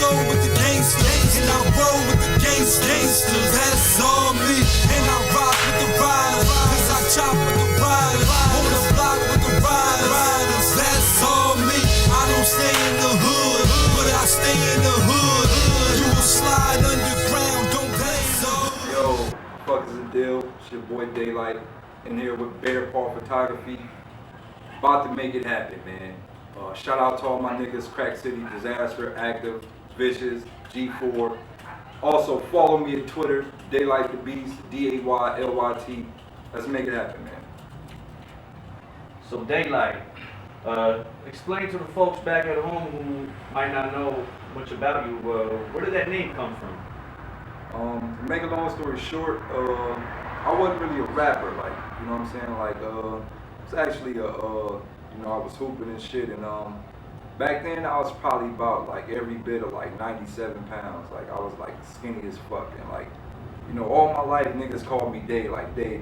soul with the gangsters, and I roll with the gangsters. That's all me, and I rock with the riders, cause I chop with the riders, on the block with the riders. That's all me. I don't stay in the hood, but I stay in the hood. You will slide underground, don't play so. Yo, fuck is the deal? It's your boy Daylight in here with Bear Paw Photography. About to make it happen, man. Shout out to all my niggas, Crack City, Disaster, Active, Vicious, G4. Also, follow me on Twitter, Daylight the Beast, DAYLYT. Let's make it happen, man. So Daylight, explain to the folks back at home who might not know much about you, where did that name come from? To make a long story short, I wasn't really a rapper, like, you know what I'm saying? Like, it's actually I was hooping and shit, and back then I was probably about like every bit of like 97 pounds. Like I was like skinny as fuck, and like, you know, all my life niggas called me Day, like Day,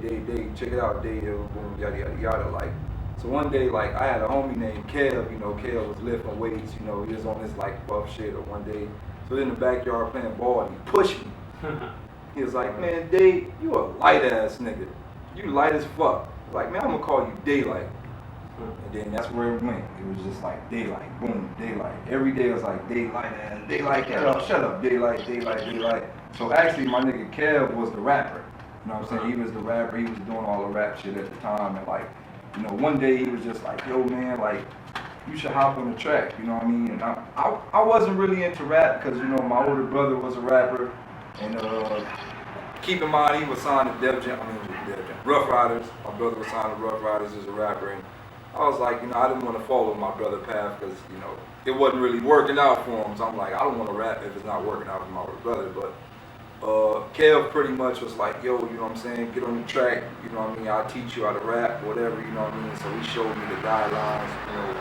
check it out, Day, boom, yada yada yada. Like, so one day like I had a homie named Kev, you know, Kev was lifting weights, you know, he was on this like buff shit, or one day, so in the backyard playing ball, and he pushed me. He was like, man, Day, you a light ass nigga. You light as fuck. Like, man, I'm gonna call you Daylight. And then that's where it went. It was just like Daylight, boom, Daylight. Every day it was like Daylight and Daylight, shut up, Daylight. So actually my nigga Kev was the rapper. You know what I'm saying? He was the rapper, he was doing all the rap shit at the time, and like, you know, one day he was just like, yo man, like, you should hop on the track, you know what I mean? And I wasn't really into rap because, you know, my older brother was a rapper, and keep in mind he was signed to Rough Riders. My brother was signed to Rough Riders as a rapper, and I was like, you know, I didn't want to follow my brother's path because, you know, it wasn't really working out for him. So I'm like, I don't want to rap if it's not working out for my older brother. But Kev pretty much was like, yo, you know what I'm saying, get on the track, you know what I mean, I'll teach you how to rap, whatever, you know what I mean. So he showed me the guidelines, you know,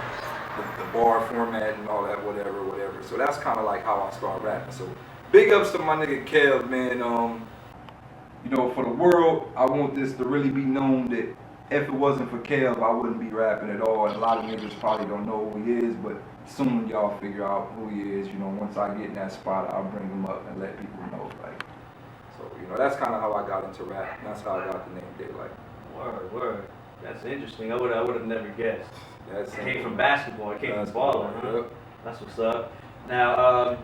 the bar format and all that, whatever. So that's kind of like how I started rapping. So big ups to my nigga Kev, man. You know, for the world, I want this to really be known that if it wasn't for Kev, I wouldn't be rapping at all. And a lot of niggas probably don't know who he is, but soon y'all figure out who he is. You know, once I get in that spot, I'll bring him up and let people know. Like, so, you know, that's kind of how I got into rap. And that's how I got the name Daylight. Word. That's interesting. I would have never guessed. It came from basketball. It came from balling. Huh? Yep. That's what's up. Now,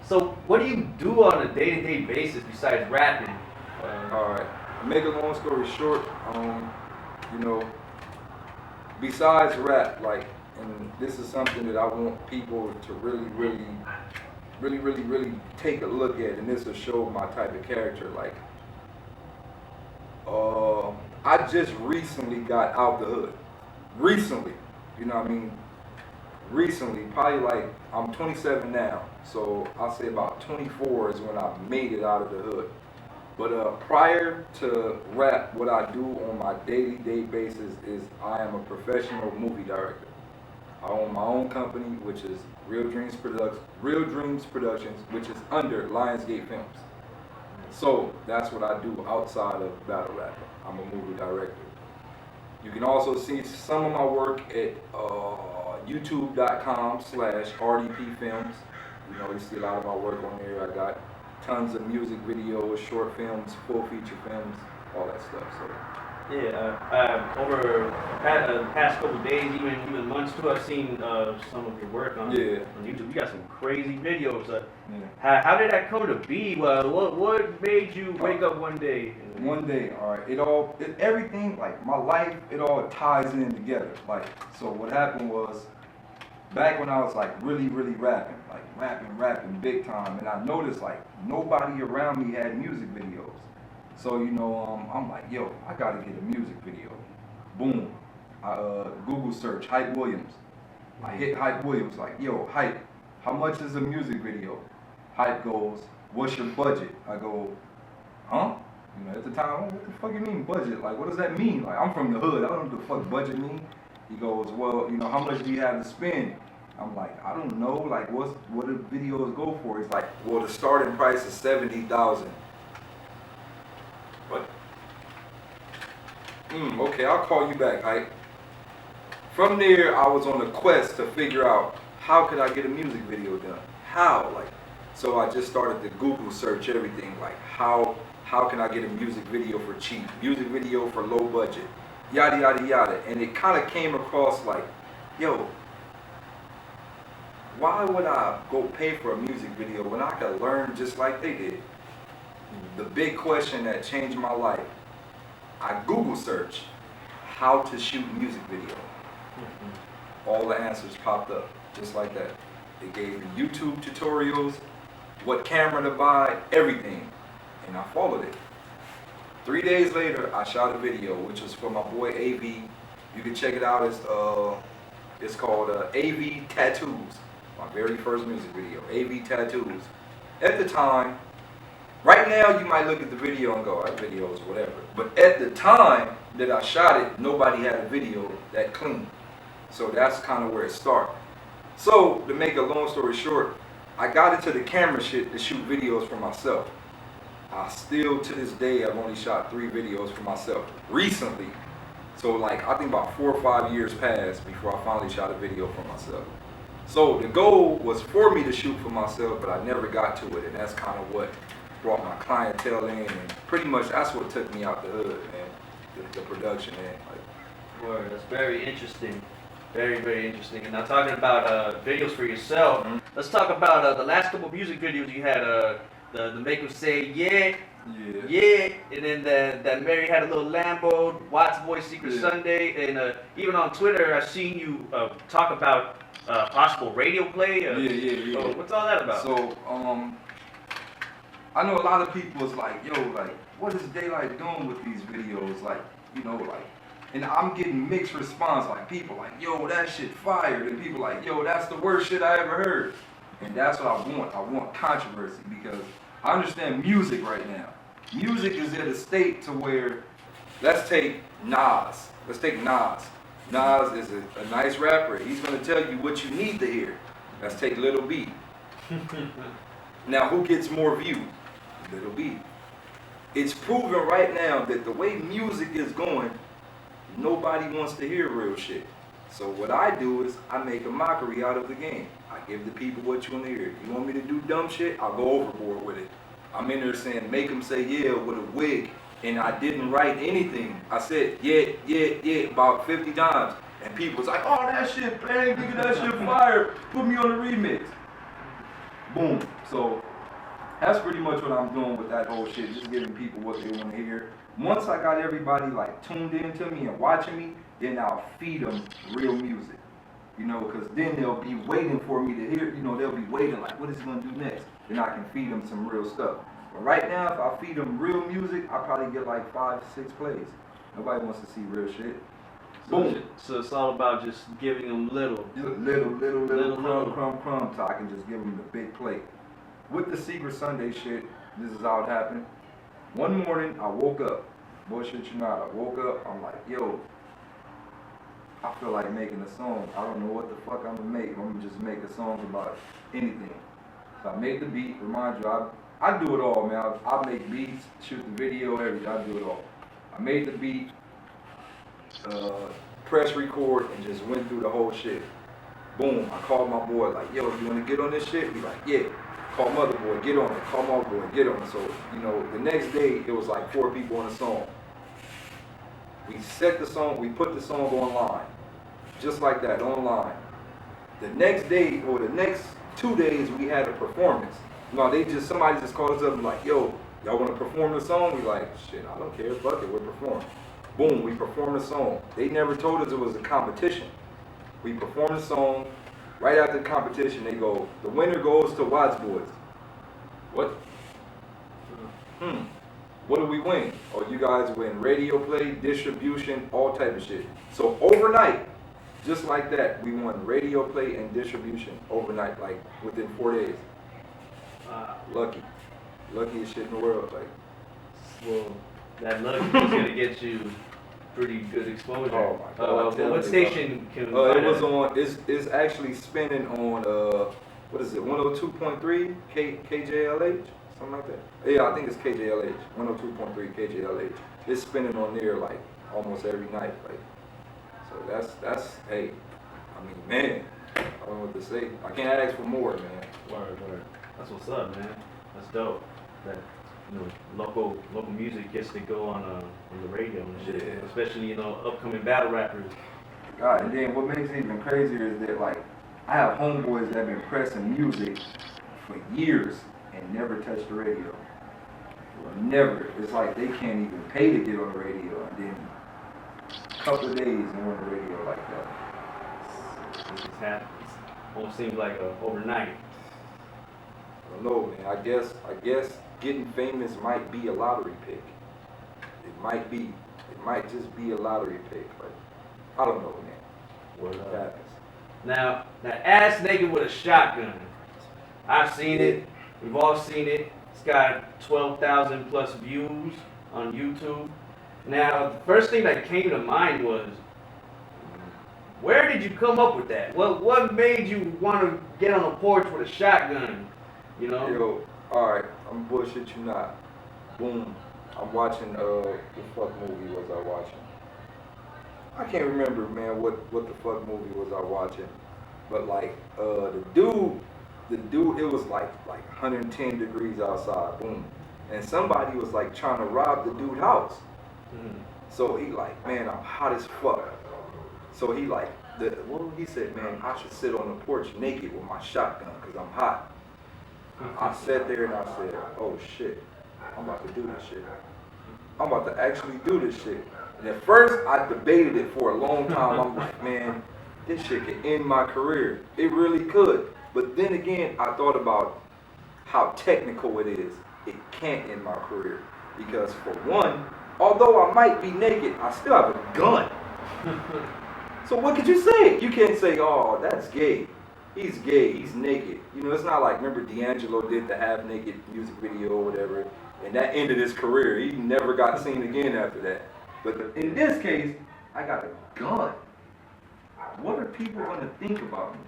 so what do you do on a day-to-day basis besides rapping? All right. Make a long story short, you know, besides rap, like, and this is something that I want people to really take a look at, and this will show my type of character. Like, I just recently got out the hood. Recently, you know what I mean? Recently, probably like, I'm 27 now, so I'll say about 24 is when I made it out of the hood. But prior to rap, what I do on my day basis is I am a professional movie director. I own my own company, which is Real Dreams Productions, which is under Lionsgate Films. So that's what I do outside of battle rapping. I'm a movie director. You can also see some of my work at youtube.com/RDP Films. You know, you see a lot of my work on there. I got tons of music videos, short films, full feature films, all that stuff. So yeah, over the past couple of days, even months too, I've seen some of your work on YouTube. You got some crazy videos. How did that come to be? What made you wake up one day? One day, all right. Everything, like my life, it all ties in together. Like, so what happened was, back when I was like really rapping, like rapping big time, and I noticed like nobody around me had music videos. So, you know, I'm like, yo, I gotta get a music video. Boom. I Google search Hype Williams. I hit Hype Williams, like, yo, Hype, how much is a music video? Hype goes, what's your budget? I go, huh? You know, at the time, what the fuck you mean budget? Like, what does that mean? Like, I'm from the hood, I don't know what the fuck budget mean. He goes, well, you know, how much do you have to spend? I'm like, I don't know, like, what do videos go for? He's like, well, the starting price is $70,000. But, okay, I'll call you back, Hype. From there, I was on a quest to figure out how could I get a music video done? How? Like, So I just started to Google search everything, like how can I get a music video for cheap, music video for low budget, yada yada yada. And it kind of came across like, yo, why would I go pay for a music video when I could learn just like they did? The big question that changed my life, I Google searched how to shoot music video. All the answers popped up just like that. It gave me YouTube tutorials, what camera to buy, everything. And I followed it. 3 days later, I shot a video, which was for my boy AV. You can check it out. It's called AV Tattoos. My very first music video, AV Tattoos. At the time, right now you might look at the video and go, that video is whatever. But at the time that I shot it, nobody had a video that clean. So that's kind of where it started. So to make a long story short, I got into the camera shit to shoot videos for myself. I still, to this day, I've only shot 3 videos for myself recently. So like, I think about 4 or 5 years passed before I finally shot a video for myself. So the goal was for me to shoot for myself, but I never got to it. And that's kind of what brought my clientele in. And pretty much that's what took me out the hood, man. The production, man. Like, word, that's very interesting. Very, very interesting. And now talking about videos for yourself, let's talk about the last couple of music videos you had. The Make 'Em Say Yeah, and then that Mary had a little Lambo, Wots Boy Secret Sunday, and even on Twitter I've seen you talk about possible radio play. Yeah. So what's all that about? So I know a lot of people is like, yo, like, what is Daylight doing with these videos? Like, you know, like, and I'm getting mixed response. Like, people like, yo, that shit fired, and people like, yo, that's the worst shit I ever heard. And that's what I want. I want controversy because I understand music right now. Music is at a state to where, let's take Nas. Let's take Nas. Nas is a nice rapper. He's going to tell you what you need to hear. Let's take Lil B. Now, who gets more views? Lil B. It's proven right now that the way music is going, nobody wants to hear real shit. So what I do is I make a mockery out of the game. I give the people what you want to hear. You want me to do dumb shit? I'll go overboard with it. I'm in there saying, make them say yeah with a wig. And I didn't write anything. I said, yeah, about 50 times. And people was like, oh, that shit bang, nigga, that shit fire. Put me on the remix. Boom. So that's pretty much what I'm doing with that whole shit. Just giving people what they want to hear. Once I got everybody like tuned into me and watching me, then I'll feed them real music. You know, because then they'll be waiting for me to hear, you know, they'll be waiting like, what is he going to do next? Then I can feed them some real stuff. But right now, if I feed them real music, I probably get like 5 to 6 plays. Nobody wants to see real shit. Boom. So it's all about just giving them little crumb, so I can just give them the big plate. With the Secret Sunday shit, this is how it happened. One morning, I woke up. Bullshit you not, I woke up, I'm like, yo, I feel like making a song. I don't know what the fuck I'm gonna make. I'm gonna just make a song about anything. So I made the beat. Remind you, I do it all, man. I make beats, shoot the video, everything. I do it all. I made the beat, press record, and just went through the whole shit. Boom. I called my boy like, yo, you wanna get on this shit? He like, yeah. Call mother boy, get on it. Call my boy, get on it. So, you know, the next day it was like 4 people on the song. We set the song, we put the song online. Just like that, online. The next day, or the next 2 days, we had a performance. No, somebody just called us up and like, yo, y'all want to perform the song? We like, shit, I don't care, fuck it, we're performing. Boom, we performed the song. They never told us it was a competition. We performed the song. Right after the competition, they go, the winner goes to Wots Boys. What? What do we win? Oh, you guys win radio play, distribution, all type of shit. So overnight, just like that, we won radio play and distribution overnight, like within 4 days. Lucky. Luckiest shit in the world. Like, well, that luck is gonna get you pretty good exposure. Oh my God. What station can we find it was it? on, it's actually spinning on, what is it, 102.3 KJLH? Something like that. Yeah, I think it's KJLH, 102.3 KJLH. It's spinning on there like almost every night. Like, so that's, hey, I mean, man, I don't know what to say. I can't ask for more, man. Word. That's what's up, man. That's dope. That local music gets to go on the radio and shit. Yeah. Especially upcoming battle rappers. God, and then what makes it even crazier is that like I have homeboys that have been pressing music for years and never touched the radio. Never. It's like they can't even pay to get on the radio, and then a couple of days and on the radio like that. It just happens. Almost seems like overnight. I don't know, man. I guess getting famous might be a lottery pick. It might be. It might just be a lottery pick. But I don't know, man. What happens? Now, that ass naked with a shotgun. I've seen it. We've all seen it. It's got 12,000 plus views on YouTube. Now, the first thing that came to mind was, where did you come up with that? What made you want to get on a porch with a shotgun? Yo, alright, I'm bullshit you not. Boom. I'm watching, what fuck movie was I watching? I can't remember, man, what the fuck movie was I watching. But like, the dude, it was like 110 degrees outside, boom. And somebody was like trying to rob the dude's house. So he like, man, I'm hot as fuck. So he like, he said, man, I should sit on the porch naked with my shotgun because I'm hot. I sat there and I said, oh shit, I'm about to do this shit. I'm about to actually do this shit. And at first, I debated it for a long time. I'm like, man, this shit could end my career. It really could. But then again, I thought about how technical it is. It can't end my career. Because for one, although I might be naked, I still have a gun. So what could you say? You can't say, oh, that's gay. He's gay, he's naked. It's not like, remember D'Angelo did the half-naked music video or whatever, and that ended his career. He never got seen again after that. But in this case, I got a gun. What are people gonna think about me?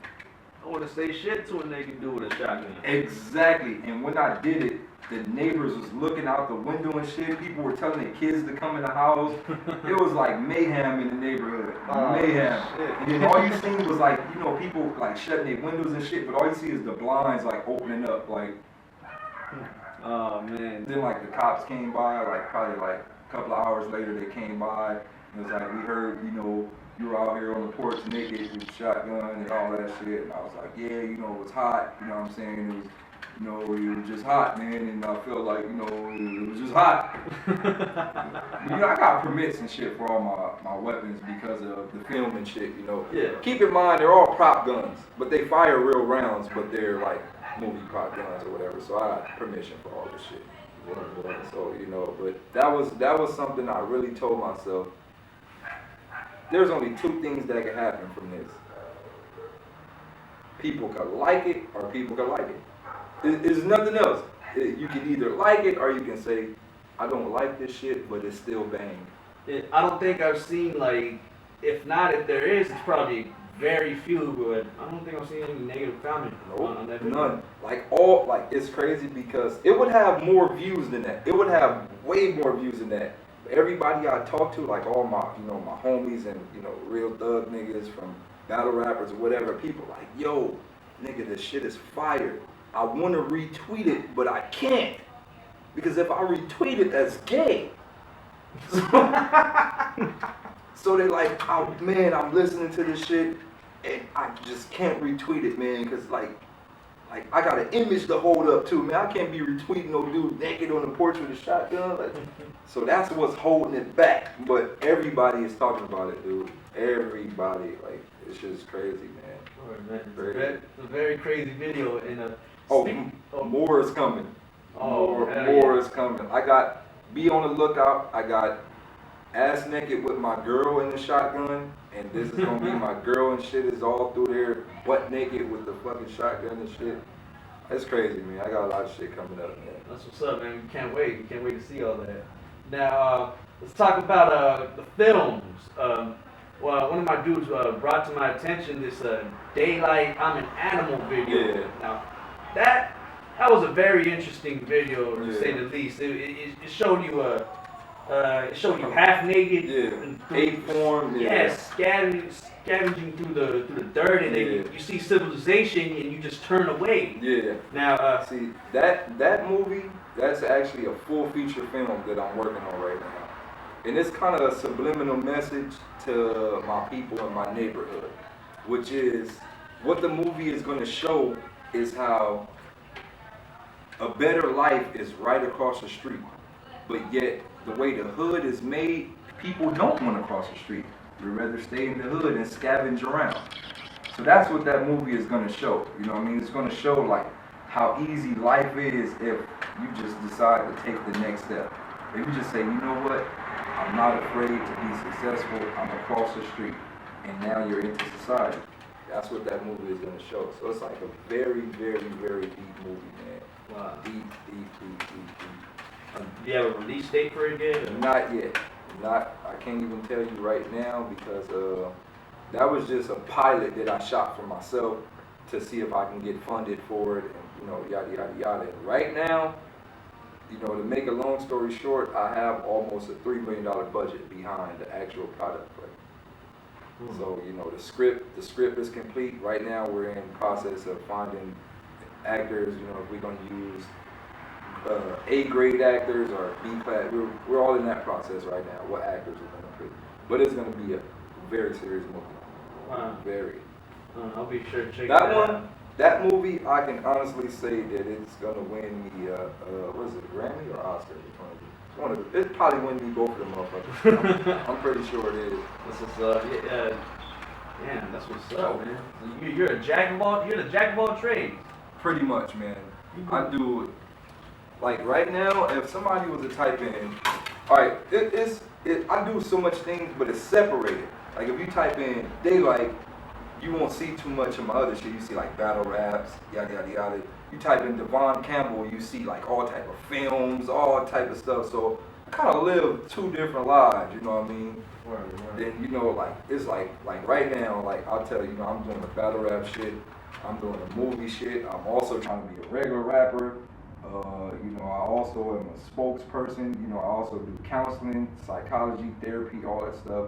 I want to say shit to a naked dude with a shotgun. Exactly, and when I did it, the neighbors was looking out the window and shit. People were telling their kids to come in the house. It was like mayhem in the neighborhood. Mayhem. Shit. And then all you seen was like, people like shutting their windows and shit, but all you see is the blinds like opening up, like. Oh man. Then like the cops came by, like probably like a couple of hours later they came by. And it was like, we heard, you were out here on the porch naked with a shotgun and all that shit. And I was like, yeah, it was hot. You know what I'm saying? It was. It was just hot, man, and I felt like, it was just hot. I got permits and shit for all my weapons because of the film and shit, Yeah. Keep in mind, they're all prop guns, but they fire real rounds, but they're like movie prop guns or whatever, so I got permission for all this shit. So, but that was something I really told myself. There's only two things that can happen from this. People could like it or people could like it. There's nothing else. You can either like it or you can say, I don't like this shit, but it's still bang. I don't think I've seen, if there is, it's probably very few, but I don't think I've seen any negative comments on that video. None. It's crazy because it would have more views than that. It would have way more views than that. Everybody I talk to, like all my, my homies and, real thug niggas from battle rappers or whatever, people like, yo, nigga, this shit is fire. I want to retweet it, but I can't. Because if I retweet it, that's gay. So they're like, oh man, I'm listening to this shit, and I just can't retweet it, man, because I got an image to hold up to, man. I can't be retweeting no dude naked on the porch with a shotgun. So that's what's holding it back. But everybody is talking about it, dude. Everybody, it's just crazy, man. All right, man. It's a very crazy video, and more is coming. More is coming. Be on the lookout. I got ass naked with my girl in the shotgun, and this is gonna be my girl and shit is all through there, butt naked with the fucking shotgun and shit. That's crazy, man. I got a lot of shit coming up, man. That's what's up, man. We can't wait. We can't wait to see all that. Now, let's talk about the films. Well, one of my dudes brought to my attention this Daylight, I'm an Animal video. Yeah. Now, that was a very interesting video, to say the least. It showed you showing you half naked. Yeah. Ape form. Yeah, scavenging through the dirt, and then you see civilization, and you just turn away. Yeah. Now, see that movie, that's actually a full feature film that I'm working on right now, and it's kind of a subliminal message to my people in my neighborhood, which is what the movie is going to show is how a better life is right across the street, but yet the way the hood is made, people don't want to cross the street. They'd rather stay in the hood and scavenge around. So that's what that movie is going to show. You know what I mean? It's going to show like how easy life is if you just decide to take the next step. If you just say, you know what? I'm not afraid to be successful. I'm across the street. And now you're into society. That's what that movie is going to show. So it's like a very, very, very deep movie, man. wow. Deep. Do you have a release date for it yet? Not yet. I can't even tell you right now because that was just a pilot that I shot for myself to see if I can get funded for it and, you know, yada, yada, yada. And right now, you know, to make a long story short, I have almost a $3 million budget behind the actual product. So, you know, the script is complete. Right now, we're in the process of finding actors, you know, if we're going to use A-grade actors or B-class. We're all in that process right now, what actors we're going to pick. But it's going to be a very serious movie. Wow. Very. I'll be sure to check That that one, out. that movie, I can honestly say that it's going to win me, what is it, Grammy or Oscar? It's probably win me both of them motherfuckers. I'm pretty sure it is. This is, yeah, that's what's up, man. You're the jack of all trades. Pretty much, man. I do it. Like right now, if somebody was to type in, all right, I do so much things, but it's separated. Like if you type in Daylight, you won't see too much of my other shit. You see like battle raps, yada yada yada. You type in Devon Campbell, you see like all type of films, all type of stuff. So I kind of live two different lives, you know what I mean? Right. Then you know, like it's like right now, like I'll tell you, you know, I'm doing the battle rap shit. I'm doing the movie shit. I'm also trying to be a regular rapper. You know, I also am a spokesperson. You know, I also do counseling, psychology, therapy, all that stuff.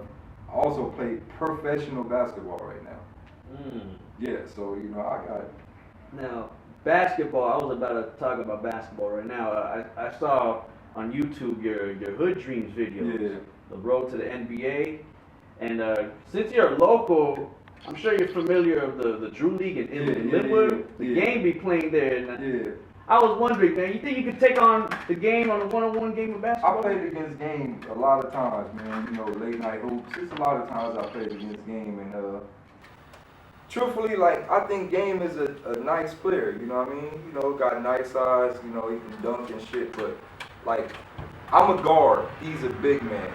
I also play professional basketball right now. Yeah, so, you know, I got it. Now, basketball, I was about to talk about basketball right now. I saw on YouTube your Hood Dreams videos, Yeah. the road to the NBA. And since you're local, I'm sure you're familiar of the Drew League in Linwood. The game be playing there. And Yeah. I was wondering, man, you think you could take on the game on a one-on-one game of basketball? I played against game a lot of times, man. You know, late night hoops. It's a lot of times I played against game, and truthfully, like I think Game is a nice player. You know what I mean? You know, got nice size. You know, he can dunk and shit. But like, I'm a guard. He's a big man.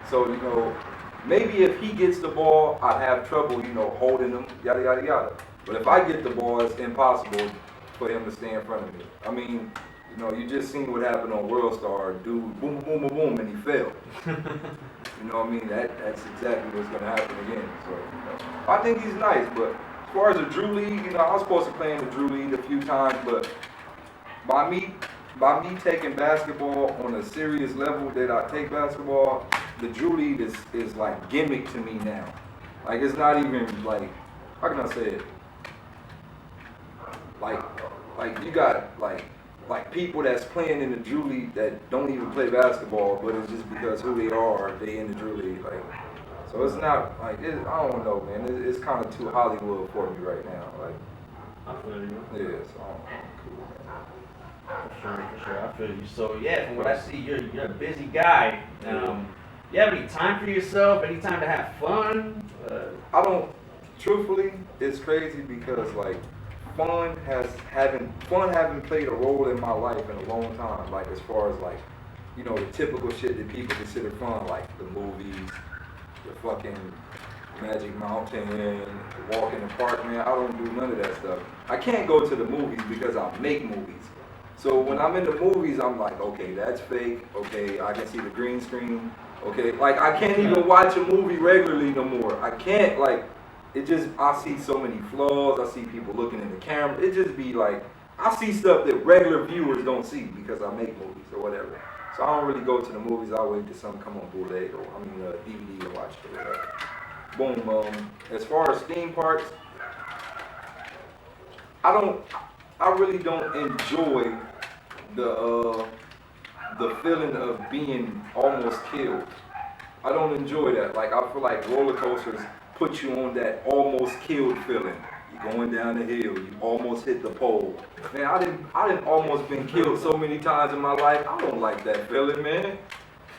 So you know, maybe if he gets the ball, I'd have trouble. You know, holding him. Yada yada yada. But if I get the ball, it's impossible for him to stay in front of me. I mean, you know, you just seen what happened on World Star. Dude, boom, boom, boom, boom, and he fell. You know what I mean? That's exactly what's gonna happen again. So, you know, I think he's nice. But as far as the Drew League, you know, I was supposed to play in the Drew League a few times, but by me taking basketball on a serious level that I take basketball, the Drew League is like gimmick to me now. Like it's not even like, how can I say it? Like you got like people that's playing in the Drew League that don't even play basketball, but it's just because who they are, they in the Drew League. Like, so it's not like I don't know, man. It's kind of too Hollywood for me right now. Like, I feel you. yeah, so I'm cool, man. For sure. I feel you. So yeah, from what I see, you're a busy guy. You have any time for yourself? Any time to have fun? I don't. Truthfully, it's crazy because like. Fun haven't played a role in my life in a long time. Like as far as like, you know, the typical shit that people consider fun, like the movies, the fucking Magic Mountain, the walk in the park, man. I don't do none of that stuff. I can't go to the movies because I make movies. So when I'm in the movies, I'm like, okay, that's fake. Okay, I can see the green screen. Okay, like I can't even watch a movie regularly no more. I can't like. It just, I see so many flaws, I see people looking in the camera, it just be like, I see stuff that regular viewers don't see because I make movies or whatever. So I don't really go to the movies. I wait till something come on bootleg or DVD to watch it or whatever. Boom. As far as theme parks, I really don't enjoy the feeling of being almost killed. I don't enjoy that. Like, I feel like roller coasters put you on that almost killed feeling. You're going down the hill, you almost hit the pole. Man, I didn't almost been killed so many times in my life. I don't like that feeling, man.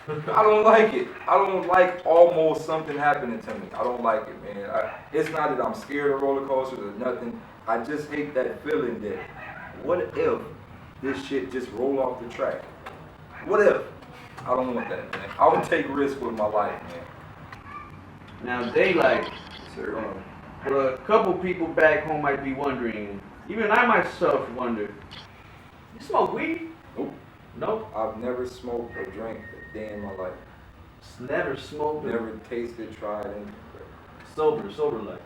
I don't like it. I don't like almost something happening to me. I don't like it, man. It's not that I'm scared of roller coasters or nothing. I just hate that feeling that, what if this shit just roll off the track? What if? I don't want that, man. I would take risks with my life, man. Now, Daylight, Sir. But a couple people back home might be wondering, even I myself wonder, you smoke weed? Nope. Nope. I've never smoked or drank a day in my life. Never smoked? Never tasted, tried anything. Sober like.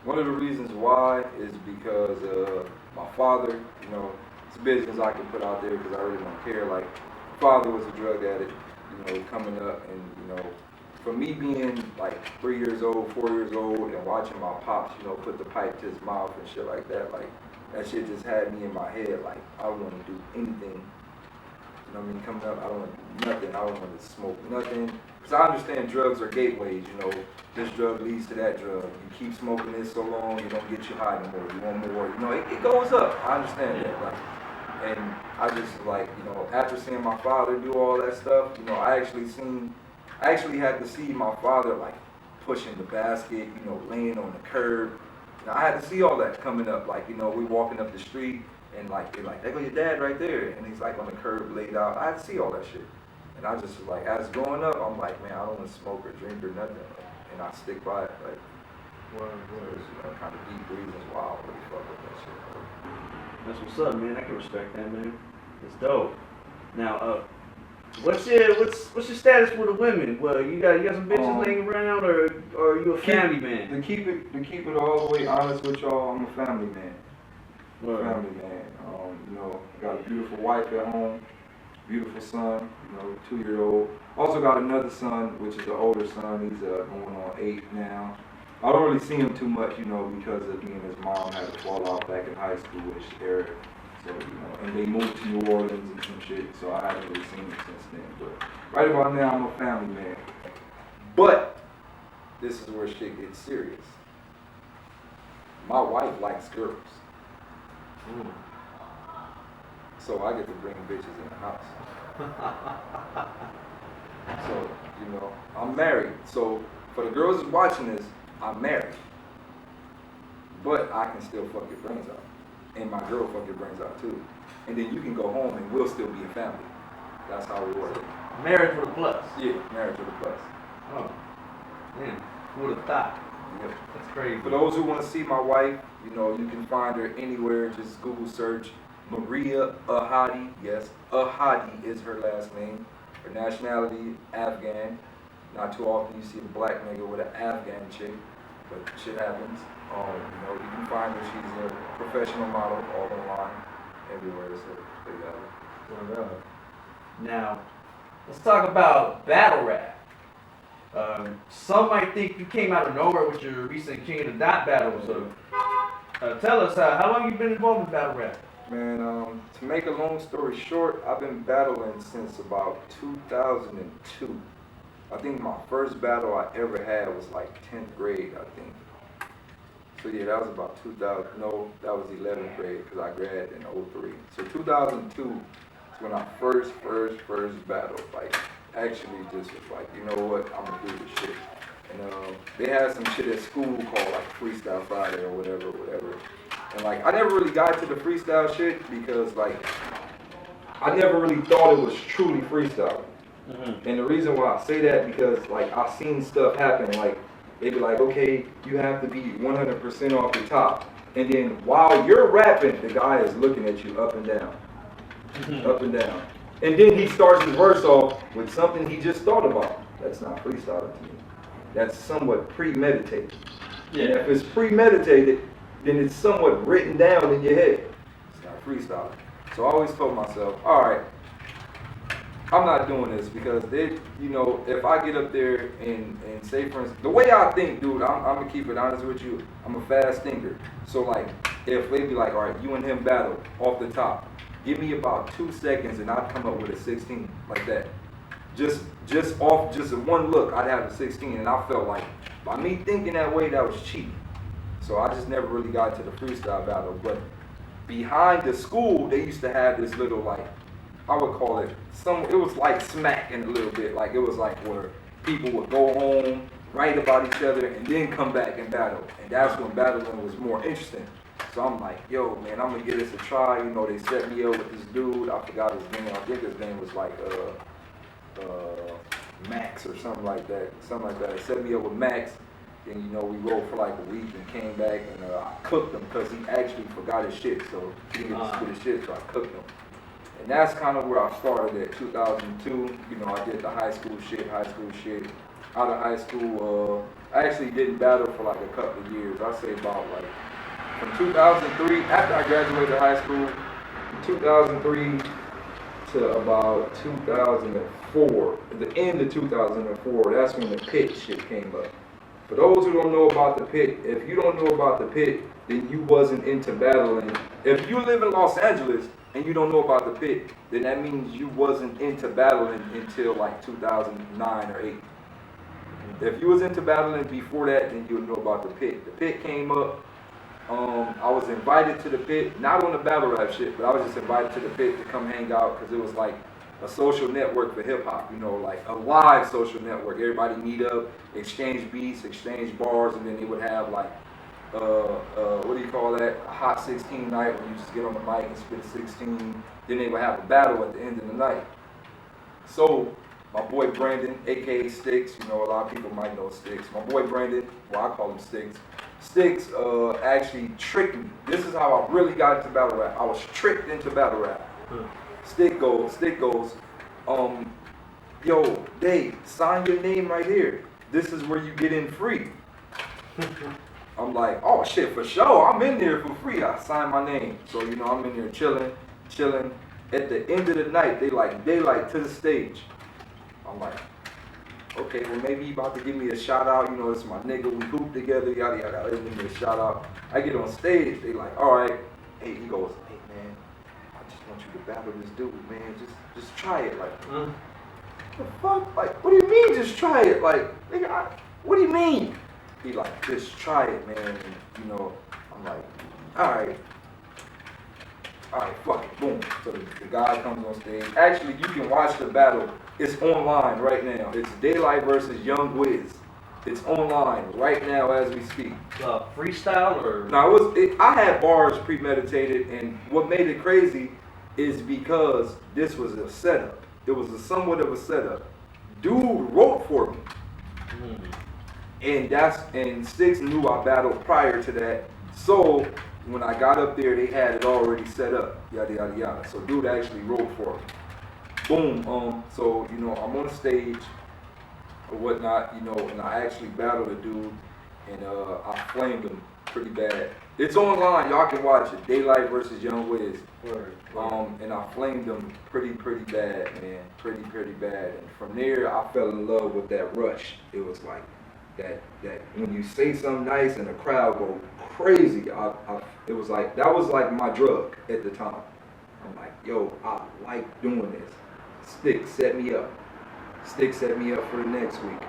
One of the reasons why is because my father, it's a business I can put out there because I really don't care. Like, my father was a drug addict, coming up, and, for me being like 3 years old, 4 years old, and watching my pops, put the pipe to his mouth and shit like that, like, that shit just had me in my head, like, I don't want to do anything. Coming up, I don't want to do nothing. I don't want to smoke nothing. Because I understand drugs are gateways, this drug leads to that drug. You keep smoking this so long, you don't get you high no more. You want more. It goes up. I understand that. Like, and I just, like, after seeing my father do all that stuff, I actually had to see my father, like, pushing the basket, laying on the curb. I had to see all that coming up. Like, we walking up the street, and, like, they're like, there go your dad right there. And he's, like, on the curb laid out. I had to see all that shit. And I just, like, as growing up, I'm like, man, I don't want to smoke or drink or nothing. And I stick by it. Like, there's, kind of deep reasons why I don't really fuck with that shit. That's what's up, man. I can respect that, man. It's dope. Now, what's your status with the women? Well, you got some bitches laying around, or are you a family man? To keep it all the way honest with y'all, I'm a family man. Right. Family man. Got a beautiful wife at home, beautiful son, 2-year-old. Also got another son, which is an older son. He's going on 8 now. I don't really see him too much, because of me and his mom had a fall out back in high school-ish era. So, and they moved to New Orleans and some shit, so I haven't really seen him since then. But right about now, I'm a family man. But this is where shit gets serious. My wife likes girls. So I get to bring bitches in the house. So, I'm married. So for the girls that's watching this, I'm married. But I can still fuck your brains out. And my girl fuck your brains out too. And then you can go home and we'll still be a family. That's how we work. Marriage with a plus. Yeah, marriage with a plus. Oh, man, who would have thought? Yep. That's crazy. For those who want to see my wife, you can find her anywhere. Just Google search Maria Ahadi. Yes, Ahadi is her last name. Her nationality, Afghan. Not too often you see a black nigga with an Afghan chick, but shit happens. You can find her. She's a professional model, all online, everywhere. So they got it. Now, let's talk about battle rap. Some might think you came out of nowhere with your recent King of the Dot battle. So, tell us how long you been involved in battle rap? Man, to make a long story short, I've been battling since about 2002. I think my first battle I ever had was like 10th grade, I think. So yeah, that was about 2000. No, that was 11th grade because I graduated in 03. So 2002 is when I first battled. Like, actually just was like, you know what, I'm gonna do this shit. And they had some shit at school called like Freestyle Friday or whatever. And like, I never really got to the freestyle shit because like, I never really thought it was truly freestyle. Mm-hmm. And the reason why I say that because like I've seen stuff happen, like they be like, okay, you have to be 100% off the top, and then while you're rapping, the guy is looking at you up and down, up and down, and then he starts his verse off with something he just thought about. That's not freestyling to me. That's somewhat premeditated. Yeah. And if it's premeditated, then it's somewhat written down in your head. It's not freestyling. So I always told myself, all right, I'm not doing this because they, you know, if I get up there and say, for instance, the way I think, dude, I'm gonna keep it honest with you. I'm a fast thinker. So like, if they be like, all right, you and him battle off the top, give me about 2 seconds and I'd come up with a 16 like that. Just off just one look, I'd have a 16, and I felt like by me thinking that way, that was cheap. So I just never really got to the freestyle battle. But behind the school, they used to have this little like, I would call it it was like smacking a little bit. Like it was like where people would go home, write about each other, and then come back and battle. And that's when battling was more interesting. So I'm like, yo, man, I'm gonna give this a try. You know, they set me up with this dude. I forgot his name. I think his name was like Max or something like that. They set me up with Max. And you know, we rolled for like a week and came back and I cooked him because he actually forgot his shit. So he didn't get to spit his shit, so I cooked him. And that's kind of where I started at 2002. You know, I did the high school shit. Out of high school, I actually didn't battle for like a couple of years. I say about like from 2003, after I graduated high school, 2003 to about 2004, at the end of 2004, that's when the pit shit came up. For those who don't know about the pit, if you don't know about the pit, then you wasn't into battling. If you live in Los Angeles and you don't know about the pit, then that means you wasn't into battling until like 2009 or 8. If you was into battling before that, then you would know about the pit. The pit came up. I was invited to the pit, not on the battle rap shit, but I was just invited to the pit to come hang out because it was like a social network for hip hop, you know, like a live social network. Everybody meet up, exchange beats, exchange bars, and then they would have like, what do you call that? A hot 16 night where you just get on the mic and spit a 16. Then they would have a battle at the end of the night. So my boy Brandon, aka Sticks, you know, a lot of people might know Sticks. My boy Brandon, well, I call him Sticks. Sticks actually tricked me. This is how I really got into battle rap. I was tricked into battle rap. Stick goes, yo, Dave, sign your name right here. This is where you get in free. I'm like, oh shit, for sure, I'm in there for free. I signed my name. So, you know, I'm in there chilling. At the end of the night, they like daylight to the stage. I'm like, okay, well maybe he about to give me a shout out. You know, it's my nigga, we hoop together, yada yada. They give me a shout out. I get on stage, they like, all right. Hey, he goes, hey man, I just want you to battle this dude, man. Just try it, like. The fuck? Like, what do you mean just try it? Like, nigga, what do you mean? He like, just try it, man. And, you know, I'm like, alright, fuck it, boom. So the guy comes on stage. Actually, you can watch the battle. It's online right now. It's Daylight versus Young Wiz. It's online right now as we speak. Freestyle or? No, I had bars premeditated, and what made it crazy is because this was a setup. It was somewhat of a setup. Dude wrote for me. And Sticks knew I battled prior to that. So when I got up there, they had it already set up. Yada yada yada. So dude actually wrote for me. Boom. So you know, I'm on the stage or whatnot, you know, and I actually battled a dude, and I flamed him pretty bad. It's online, y'all can watch it. Daylight versus Young Wiz. And I flamed him pretty bad, man. Pretty bad. And from there, I fell in love with that rush. It was like that when you say something nice and the crowd go crazy. It was like, that was like my drug at the time. I'm like, yo, I like doing this. Stick set me up for the next week.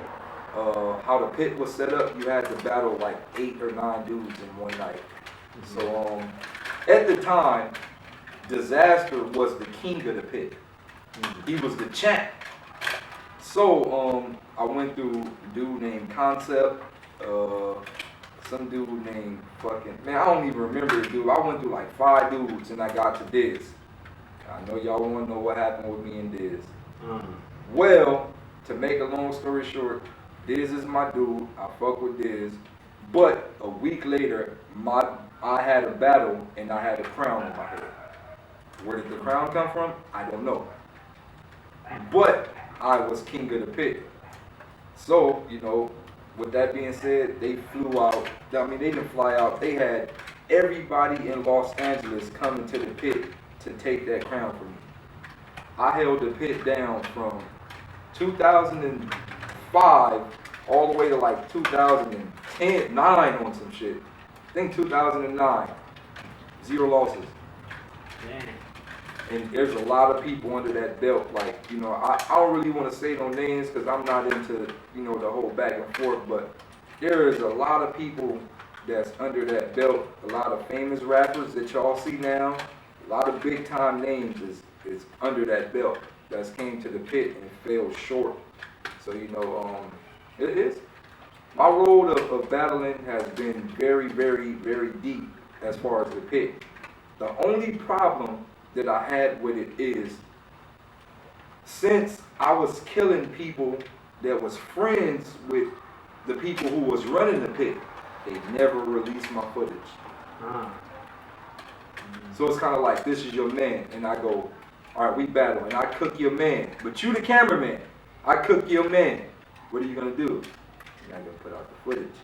How the pit was set up, you had to battle like 8 or 9 dudes in one night. So at the time, Disaster was the king of the pit. He was the champ. So I went through a dude named Concept, some dude named man, I don't even remember the dude. I went through like 5 dudes and I got to Diz. I know y'all want to know what happened with me and Diz. Well, to make a long story short, Diz is my dude. I fuck with Diz. But a week later, I had a battle and I had a crown on my head. Where did the crown come from? I don't know. But I was king of the pit. So, you know, with that being said, they flew out. I mean, they didn't fly out. They had everybody in Los Angeles coming to the pit to take that crown from me. I held the pit down from 2005 all the way to like 2010, 9 on some shit. I think 2009. 0 losses. Damn. And there's a lot of people under that belt. Like, you know, I don't really want to say no names because I'm not into, you know, the whole back and forth, but there is a lot of people that's under that belt. A lot of famous rappers that y'all see now. A lot of big time names is under that belt that's came to the pit and fell short. So, you know, it is. My road of battling has been very, very, very deep as far as the pit. The only problem that I had with it is, since I was killing people that was friends with the people who was running the pit, they never released my footage. So it's kind of like, this is your man, and I go, all right, we battle, and I cook your man, but you the cameraman. I cook your man. What are you gonna do? You're not gonna put out the footage.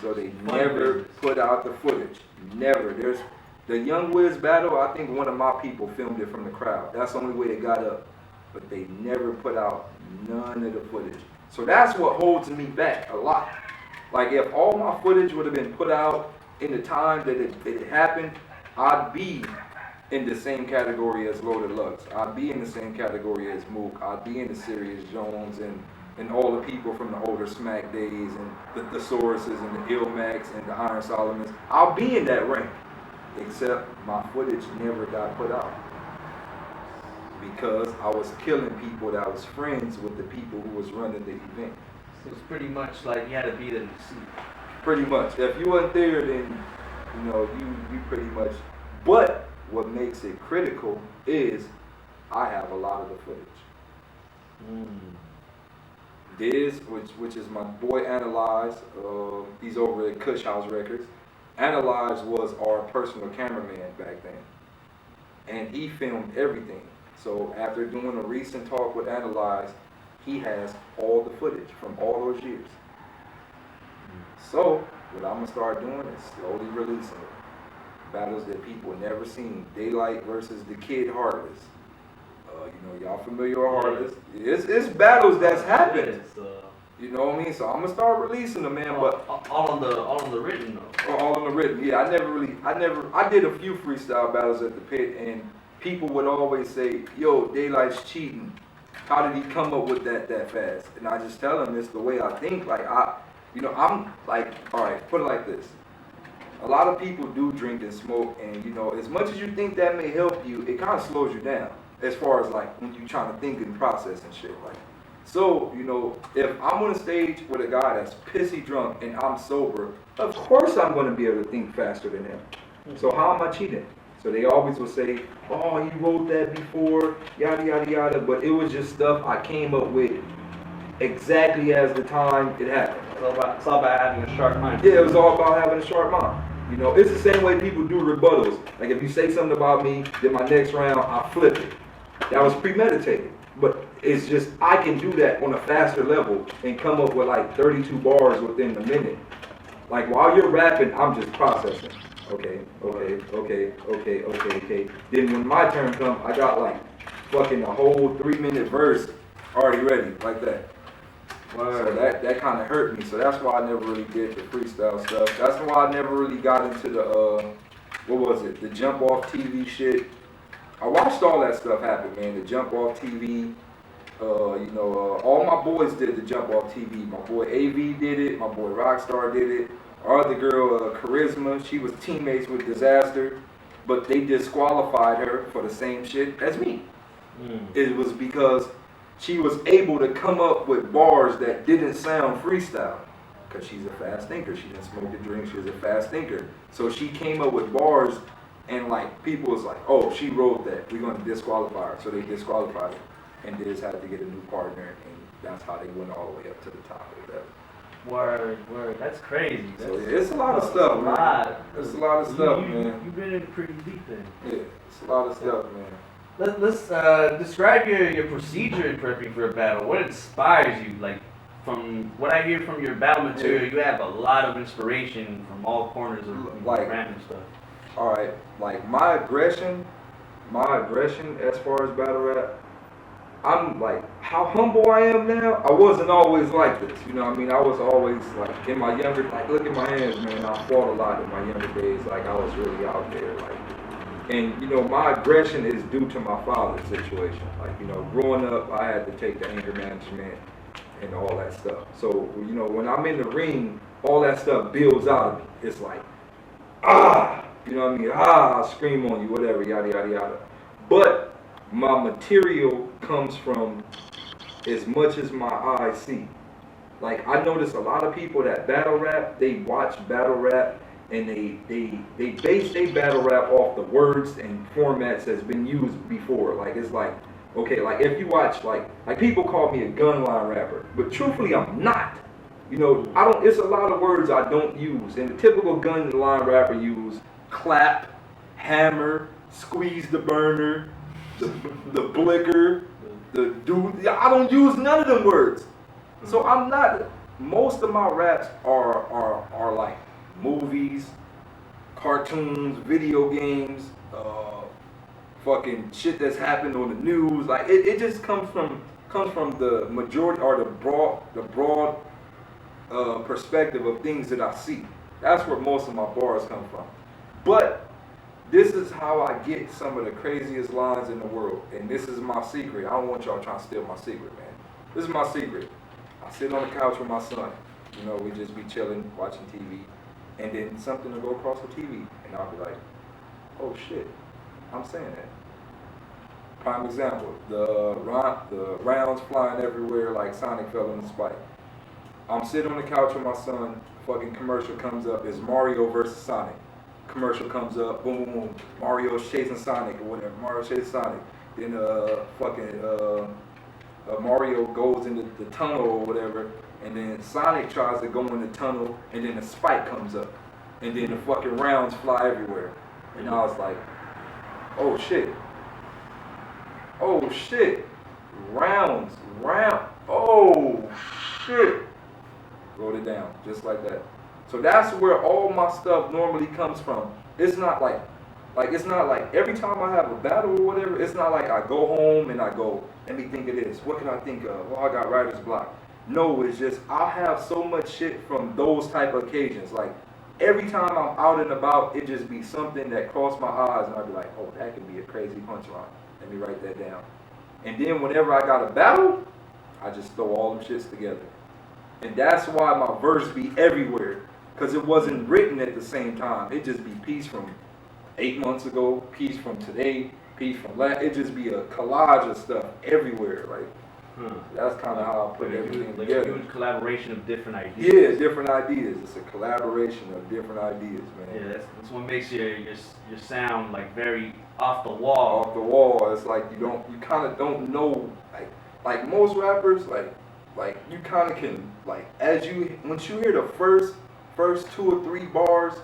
So they never put out the footage. Never. There's the Young Wiz battle. I think one of my people filmed it from the crowd. That's the only way it got up. But they never put out none of the footage. So that's what holds me back a lot. Like, if all my footage would have been put out in the time that it happened, I'd be in the same category as Loaded Lux. I'd be in the same category as Mook. I'd be in the Serious Jones and all the people from the older Smack days and the Thesauruses and the Ilmax and the Iron Solomons. I'll be in that rank. Except my footage never got put out. Because I was killing people that was friends with the people who was running the event. So it's pretty much like you had to be there to see. Pretty much. If you weren't there, then, you know, you pretty much. But what makes it critical is I have a lot of the footage. Diz, which is my boy Analyze, he's over at Kush House Records. Analyze was our personal cameraman back then. And he filmed everything. So after doing a recent talk with Analyze, he has all the footage from all those years. So what I'm gonna start doing is slowly releasing it. Battles that people never seen. Daylight versus the Kid Heartless. You know, y'all familiar with Heartless? It's battles that's happened. You know what I mean? So I'm gonna start releasing them, man. But all on the written though. All on the written. Yeah, I did a few freestyle battles at the pit, and people would always say, "Yo, Daylight's cheating. How did he come up with that fast?" And I just tell them it's the way I think. Like I'm like, all right, put it like this. A lot of people do drink and smoke, and you know, as much as you think that may help you, it kind of slows you down as far as like when you're trying to think and process and shit. Like, so you know, if I'm on a stage with a guy that's pissy drunk and I'm sober, of course I'm going to be able to think faster than him. So how am I cheating? So they always will say, "Oh, you wrote that before, yada yada yada," but it was just stuff I came up with exactly as the time it happened. It's all about having a sharp mind. Yeah, it was all about having a sharp mind. You know, it's the same way people do rebuttals. Like if you say something about me, then my next round I flip it. That was premeditated. But it's just I can do that on a faster level and come up with like 32 bars within a minute. Like while you're rapping, I'm just processing. Okay. Then when my turn comes, I got like fucking a whole 3-minute verse already ready, like that. So that kind of hurt me. So that's why I never really did the freestyle stuff. That's why I never really got into the, the jump off TV shit. I watched all that stuff happen, man. The jump off TV. All my boys did the jump off TV. My boy AV did it. My boy Rockstar did it. Our other girl, Charisma, she was teammates with Disaster, but they disqualified her for the same shit as me. It was because she was able to come up with bars that didn't sound freestyle. Because she's a fast thinker. She didn't smoke the drink. She was a fast thinker. So she came up with bars, and like people was like, "Oh, she wrote that. We're going to disqualify her." So they disqualified her. And Diz had to get a new partner, and that's how they went all the way up to the top of that. Word. That's crazy. So yeah, it's a lot of stuff, man. It's a lot of stuff, man. You've been in pretty deep then. Yeah, it's a lot of stuff, man. Let's describe your procedure in prepping for a battle. What inspires you? Like, from what I hear from your battle material, you have a lot of inspiration from all corners of like rap and stuff. All right, like my aggression my aggression as far as battle rap, I'm like, how humble I am now, I wasn't always like this, you know what I mean? I was always like, in my younger, like look at my hands, man, I fought a lot in my younger days, like I was really out there, like, and you know, my aggression is due to my father's situation. Like, you know, growing up, I had to take the anger management and all that stuff. So, you know, when I'm in the ring, all that stuff builds out of me. It's like, you know what I mean? I'll scream on you, whatever, yada, yada, yada. But my material comes from as much as my eyes see. Like, I notice a lot of people that battle rap, they watch battle rap and they base their battle rap off the words and formats that's been used before. Like, it's like, okay, like if you watch, like people call me a gun line rapper, but truthfully I'm not. You know, it's a lot of words I don't use. And the typical gun line rapper use clap, hammer, squeeze the burner, the blicker, the dude. I don't use none of them words. So I'm not, most of my raps are like movies, cartoons, video games, fucking shit that's happened on the news. Like it just comes from the majority or the broad perspective of things that I see. That's where most of my bars come from. But this is how I get some of the craziest lines in the world, and this is my secret. I don't want y'all trying to steal my secret, man. This is my secret. I sit on the couch with my son. You know, we just be chilling, watching TV, and then something will go across the TV, and I'll be like, oh shit, I'm saying that. Prime example, the rounds flying everywhere like Sonic fell in the spike. I'm sitting on the couch with my son, fucking commercial comes up, it's Mario versus Sonic. Commercial comes up, boom, boom, boom, Mario's chasing Sonic or whatever, Mario chases Sonic. Then Mario goes into the tunnel or whatever, and then Sonic tries to go in the tunnel, and then the spike comes up, and then the fucking rounds fly everywhere. And I was like, oh shit, rounds, oh shit. Wrote it down, just like that. So that's where all my stuff normally comes from. It's not like it's not like every time I have a battle or whatever, it's not like I go home and I go, let me think of this. What can I think of? Well, I got writer's block. No, it's just I have so much shit from those type of occasions. Like every time I'm out and about, it just be something that crossed my eyes and I'd be like, oh, that could be a crazy punchline. Let me write that down. And then whenever I got a battle, I just throw all them shits together. And that's why my verse be everywhere. Because it wasn't written at the same time. It just be piece from 8 months ago, piece from today, piece from last. It just be a collage of stuff everywhere. Like, that's kind of how I put everything together. A huge collaboration of different ideas. Yeah, different ideas. It's a collaboration of different ideas, man. Yeah, that's what makes your sound like very off the wall. Off the wall. It's like you kind of don't know, like most rappers, like you kind of can, like once you hear the first 2 or 3 bars,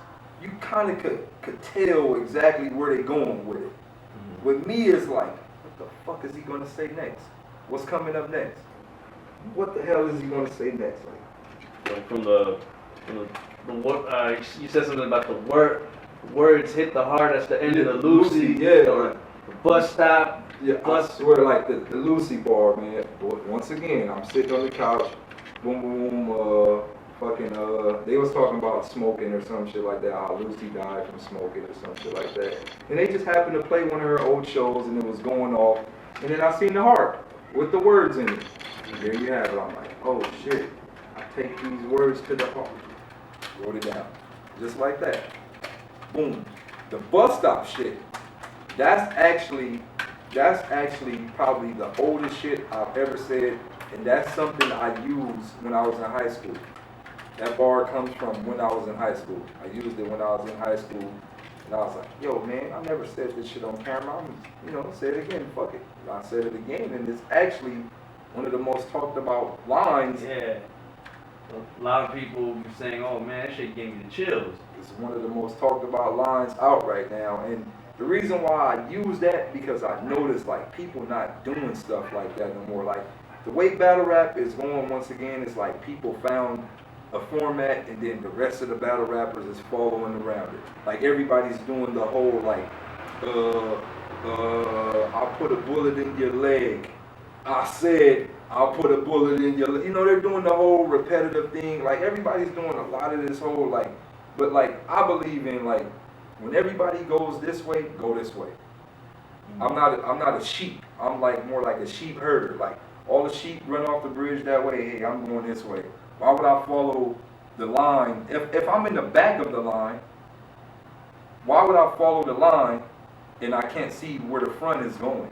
you kind of could tell exactly where they're going with it. Mm-hmm. With me, it's like, what the fuck is he going to say next? What's coming up next? What the hell is he going to say next? Like from the you said something about the words hit the heart. That's the end of the Lucy. Yeah. Or the bus stop. Yeah, I swear, like the Lucy bar, man. But once again, I'm sitting on the couch, boom, boom, they was talking about smoking or some shit like that, how Lucy died from smoking or some shit like that. And they just happened to play one of her old shows and it was going off. And then I seen the harp with the words in it. And there you have it. I'm like, oh shit, I take these words to the harp. Wrote it down. Just like that. Boom. The bus stop shit, that's actually probably the oldest shit I've ever said. And that's something I used when I was in high school. That bar comes from when I was in high school. I used it when I was in high school. And I was like, yo, man, I never said this shit on camera. Say it again, fuck it. And I said it again, and it's actually one of the most talked about lines. Yeah. A lot of people be saying, oh, man, that shit gave me the chills. It's one of the most talked about lines out right now. And the reason why I use that, because I noticed, like, people not doing stuff like that no more. Like, the way battle rap is going, once again, is like people found a format, and then the rest of the battle rappers is following around it. Like everybody's doing the whole I'll put a bullet in your leg. I said, I'll put a bullet in your leg. You know, they're doing the whole repetitive thing. Like, everybody's doing a lot of this whole, like, but, like, I believe in, like, when everybody goes this way, go this way. I'm not a sheep. I'm, like, more like a sheep herder. Like, all the sheep run off the bridge that way. Hey, I'm going this way. Why would I follow the line? If I'm in the back of the line, why would I follow the line and I can't see where the front is going?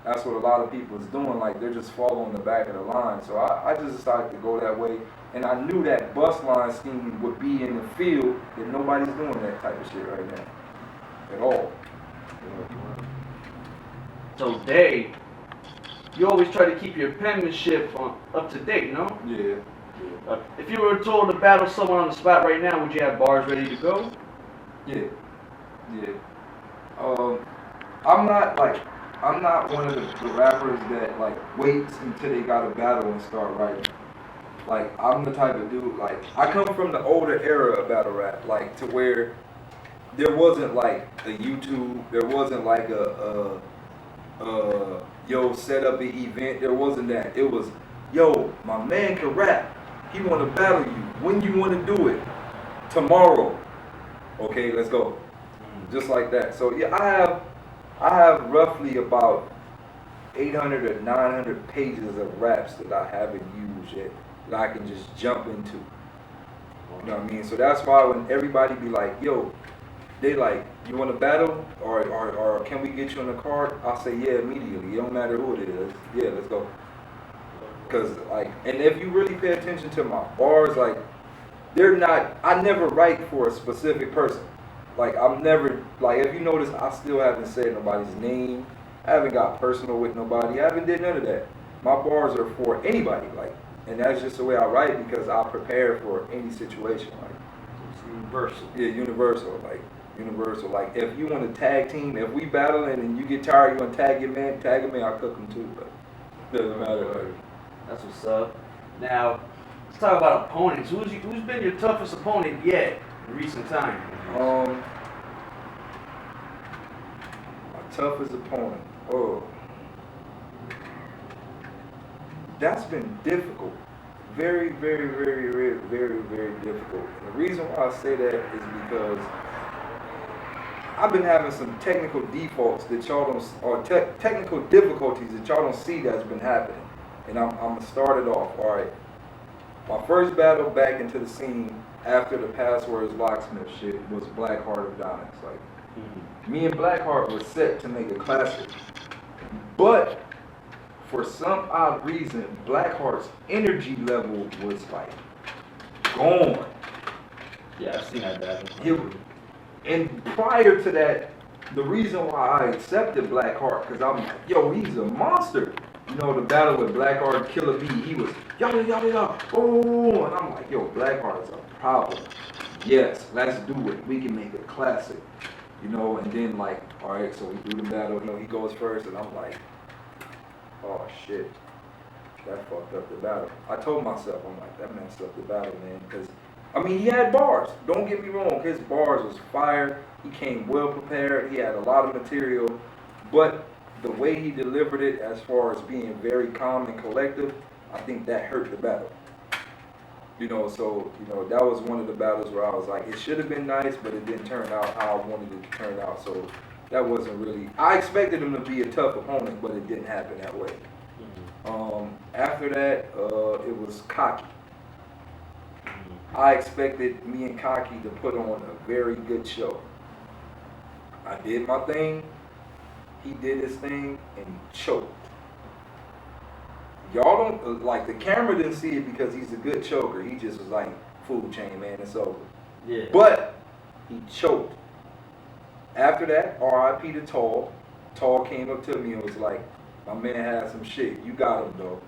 That's what a lot of people is doing. Like, they're just following the back of the line. So I just decided to go that way. And I knew that bus line scheme would be in the field, that nobody's doing that type of shit right now. At all. So, Day, you always try to keep your penmanship up to date, no? Yeah. If you were told to battle someone on the spot right now, would you have bars ready to go? Yeah. I'm not one of the rappers that, like, waits until they got a battle and start writing. Like, I'm the type of dude, like, I come from the older era of battle rap, like, to where there wasn't, like, a YouTube, there wasn't, like, yo, set up an event, there wasn't that. It was, yo, my man can rap, he want to battle you, when you want to do it? Tomorrow. Okay, let's go. Just like that. So, yeah, I have roughly about 800 or 900 pages of raps that I haven't used yet, that I can just jump into. You know what I mean? So that's why when everybody be like, yo, they like, you want to battle? Or can we get you on the card? I'll say, yeah, immediately. It don't matter who it is. Yeah, let's go. Because, like, and if you really pay attention to my bars, like, they're not, I never write for a specific person. Like, I'm never, like, if you notice, I still haven't said nobody's name. I haven't got personal with nobody. I haven't did none of that. My bars are for anybody, like, and that's just the way I write because I prepare for any situation, like. It's universal. Yeah, universal, like, universal. Like, if you want to tag team, if we battling and you get tired, you want to tag your man, tag him in, I'll cook him too, but doesn't matter, like. That's what's up. Now, let's talk about opponents. Who's been your toughest opponent yet in recent time? My toughest opponent. Oh, that's been difficult. Very, very, very, very, very, very difficult. And the reason why I say that is because I've been having some technical defaults that y'all don't, or technical difficulties that y'all don't see that's been happening. And I'm gonna start it off. All right. My first battle back into the scene after the Passwords Locksmith shit was Blackheart of Diamonds. Like, me and Blackheart were set to make a classic. But for some odd reason, Blackheart's energy level was like gone. Yeah, I've seen that battle. And prior to that, the reason why I accepted Blackheart, because I'm like, yo, he's a monster. You know, the battle with Blackheart, Killer B, he was yada yada yada, oh, and I'm like, yo, Blackheart is a problem. Yes, let's do it. We can make a classic. You know, and then like, all right, so we do the battle. You know, he goes first, and I'm like, oh shit, that fucked up the battle. I told myself, I'm like, that messed up the battle, man, because I mean, he had bars. Don't get me wrong, his bars was fire. He came well prepared. He had a lot of material, but the way he delivered it, as far as being very calm and collective, I think that hurt the battle. You know, so, you know, that was one of the battles where I was like, it should have been nice, but it didn't turn out how I wanted it to turn out. So that wasn't really, I expected him to be a tough opponent, but it didn't happen that way. After that, it was Cocky. I expected me and Cocky to put on a very good show. I did my thing. He did his thing, and he choked. Y'all don't, like, the camera didn't see it because he's a good choker. He just was like, food chain, man, it's over. Yeah. But he choked. After that, R.I.P. to Tall. Tall came up to me and was like, my man had some shit. You got him, though.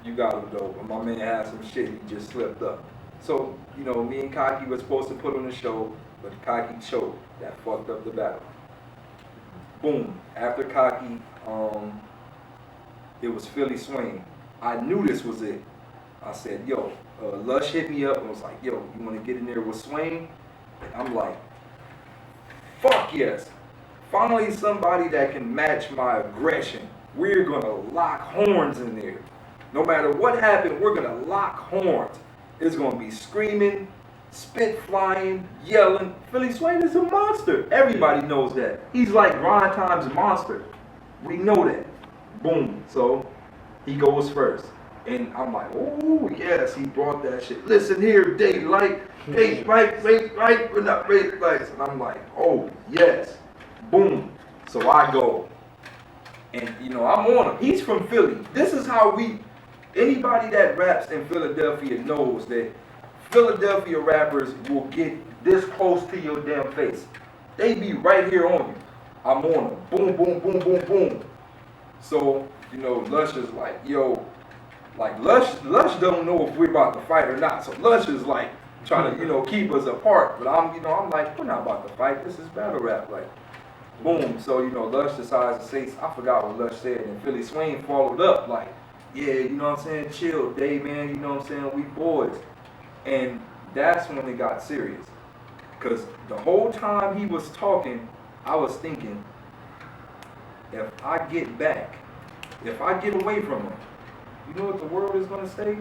You got him, though. But my man had some shit. He just slipped up. So, you know, me and Cocky were supposed to put on the show, but Cocky choked. That fucked up the battle. Boom. After Cocky, it was Philly Swing. I knew this was it. I said, yo, Lush hit me up and was like, yo, you want to get in there with Swing? And I'm like, fuck yes. finally somebody that can match my aggression. We're gonna lock horns in there. No matter what happened, we're gonna lock horns. It's gonna be screaming, spit flying, yelling. Philly Swain is a monster. Everybody knows that. He's like GRINDTIME's monster. We know that. Boom. So he goes first. And I'm like, oh yes, he brought that shit. Listen here, Daylight. Hey, right, we're not red lights. And I'm like, oh yes. Boom. So I go. And you know, I'm on him. He's from Philly. This is how anybody that raps in Philadelphia knows that Philadelphia rappers will get this close to your damn face. They be right here on you. I'm on them. Boom, boom, boom, boom, boom. So, you know, Lush is like, yo, like Lush don't know if we're about to fight or not. So Lush is like trying to, you know, keep us apart. But I'm like, we're not about to fight. This is battle rap. Like, boom. So, you know, Lush decides to say, I forgot what Lush said. And Philly Swain followed up like, yeah, you know what I'm saying? Chill, Day, man. You know what I'm saying? We boys. And that's when it got serious. Because the whole time he was talking, I was thinking, if I get back, if I get away from him, you know what the world is going to say?